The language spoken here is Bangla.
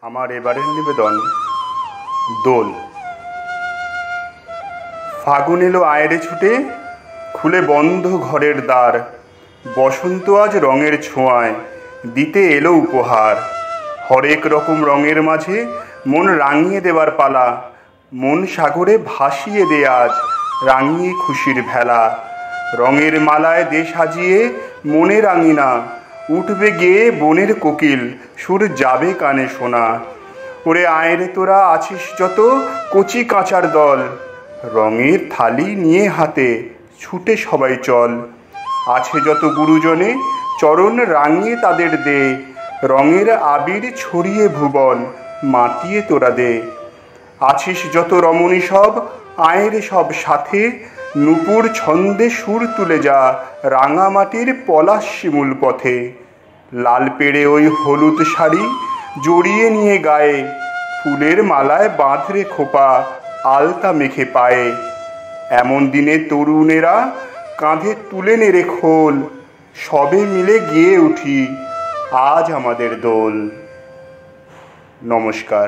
আমার এবারের নিবেদন দোল। ফাগুন এলো আয়রে ছুটে, খুলে বন্ধ ঘরের দ্বার। বসন্ত আজ রঙের ছোঁয়ায় দিতে এলো উপহার। হরেক রকম রঙের মাঝে মন রাঙিয়ে দেবার পালা। মন সাগরে ভাসিয়ে দে আজ, রাঙিয়ে খুশির ভেলা। রঙের মালায় দে সাজিয়ে মনের আঙিনা, উঠবে গেয়ে বনের কোকিল, সুর যাবে কানে শোনা। ওরে আয়রে তোরা আছিস যত কচি কাঁচার দল, রঙের থালি নিয়ে হাতে ছুটে সবাই চল। আছে যত গুরুজনে চরণ রাঙিয়ে তাদের দে, রঙের আবির ছড়িয়ে ভুবন মাতিয়ে তোরা দে। আছিস যত রমণী সব আয়রে সব সাথে, নূপুর ছন্দে সুর তুলে যা রাঙামাটির পলাশ শিমুল পথে। লাল পেড়ে ওই হলুদ শাড়ি জড়িয়ে নিয়ে গায়ে, ফুলের মালায় বাঁধরে খোপা আলতা মেখে পায়ে। এমন দিনে তরুণেরা কাঁধে তুলে নেড়ে খোল, সবে মিলে গিয়ে উঠি আজ আমাদের দোল। নমস্কার।